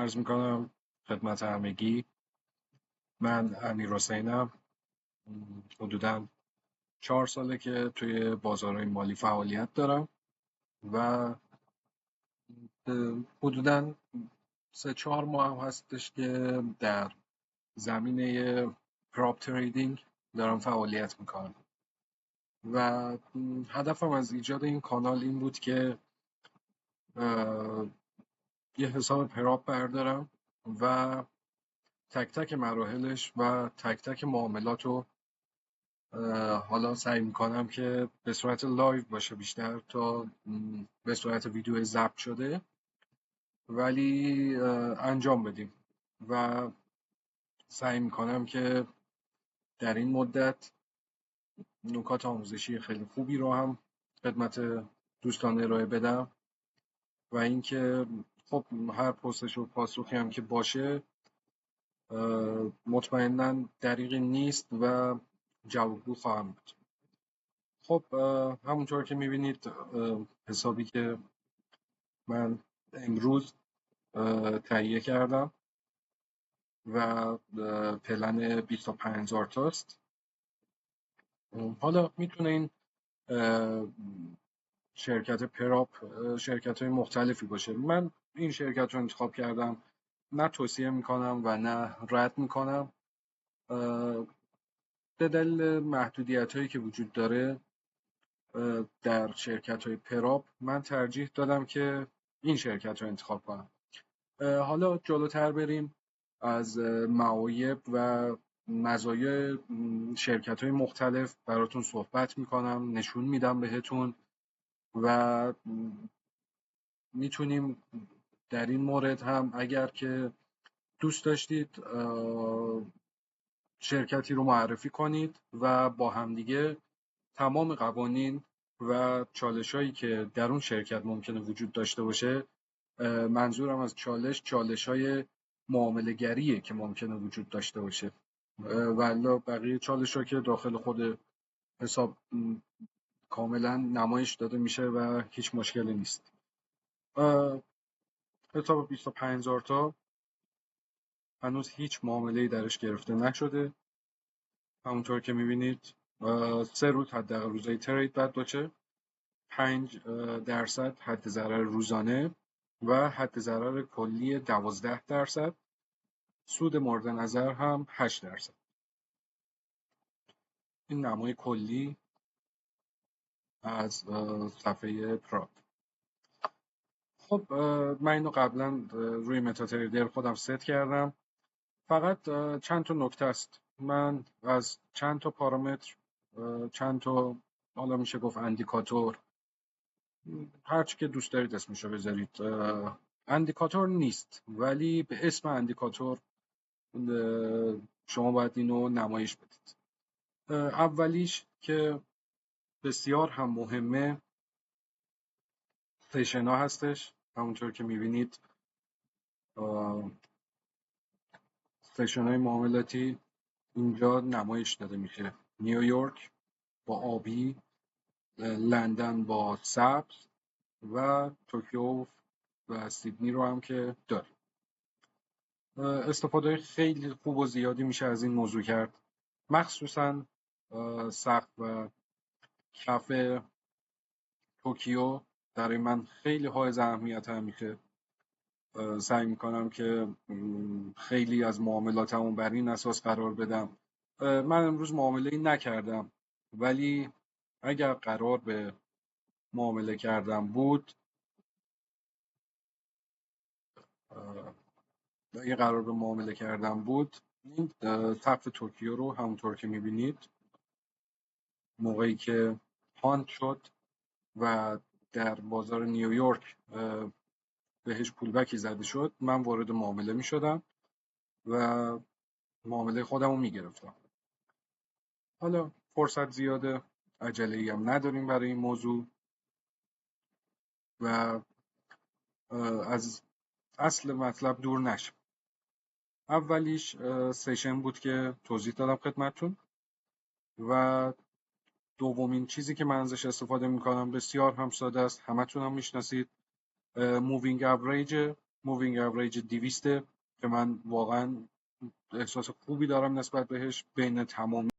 عرض میکنم خدمت همگی. من امیرحسینم. حدوداً 4 ساله که توی بازارهای مالی فعالیت دارم و حدوداً 3-4 ماه هم هستش که در زمینه پراپ تریدینگ دارم فعالیت میکنم و هدفم از ایجاد این کانال این بود که یه حساب پراپ بردارم و تک تک مراحلش و تک تک معاملات رو حالا سعی میکنم که به صورت لایو باشه بیشتر تا به صورت ویدیو ضبط شده، ولی انجام بدیم و سعی میکنم که در این مدت نکات آموزشی خیلی خوبی رو هم خدمت دوستان ارائه بدم و اینکه خب هر پرسش و پاسخی هم که باشه مطمئناً دریغی نیست و جوابگو خواهم بود. خب همونطور که میبینید حسابی که من امروز تهیه کردم و پلن 25000 تاست. حالا میتونه این شرکت پراپ شرکت های مختلفی باشه. من این شرکت رو انتخاب کردم، نه توصیه میکنم و نه رد میکنم. به دلیل محدودیت هایی که وجود داره در شرکت های پراپ من ترجیح دادم که این شرکت رو انتخاب کنم. حالا جلوتر بریم از معایب و مزایای شرکت های مختلف براتون صحبت میکنم، نشون میدم بهتون و میتونیم در این مورد هم اگر که دوست داشتید شرکتی رو معرفی کنید و با همدیگه تمام قوانین و چالش‌هایی که در اون شرکت ممکنه وجود داشته باشه، منظورم از چالش‌های معامله‌گریه که ممکنه وجود داشته باشه، والا بقیه چالش‌ها که داخل خود حساب کاملا نمایش داده میشه و هیچ مشکلی نیست. حساب 25000 تا هنوز هیچ معامله‌ای درش گرفته نشده. همونطور که می‌بینید 3 روز حداقل روزای ترید باید باشه، 5% حد ضرر روزانه و حد ضرر کلی 12%، سود مورد نظر هم 8%. این نمای کلی از صفحه پراپ. خب من اینو قبلا روی متاتریدر خودم ست کردم. فقط چند تا نکته است. من از چند تا پارامتر، چند تا حالا میشه گفت اندیکاتور، هرچی که دوست دارید اسمشو بذارید، اندیکاتور نیست ولی به اسم اندیکاتور شما باید اینو نمایش بدید. اولیش که بسیار هم مهمه سیشن ها هستش. همونطور که میبینید سیشن های معاملاتی اینجا نمایش داده میشه. نیویورک با آبی، لندن با سبز و توکیو و سیدنی رو هم که داره. استفاده خیلی خوب و زیادی میشه از این موضوع کرد، مخصوصا سقف و کف توکیو برای من خیلی حائز اهمیت میشه. سعی میکنم که خیلی از معاملاتمو بر این اساس قرار بدم. من امروز معامله‌ای نکردم، ولی اگر قرار به معامله کردم بود، این سقف توکیو رو همونطور که میبینید موقعی که هانت شد و در بازار نیویورک بهش پولبکی زده شد، من وارد معامله میشدم و معامله خودم رو میگرفتم. حالا فرصت زیاده، عجله‌ای هم نداریم برای این موضوع و از اصل مطلب دور نشیم. اولیش سیشن بود که توضیح دادم خدمتتون و دومین چیزی که من ازش استفاده میکنم بسیار هم ساده است، همتون هم میشناسید، مووینگ اوریج مووینگ اوریج 200 که من واقعا احساس خوبی دارم نسبت بهش بین تمام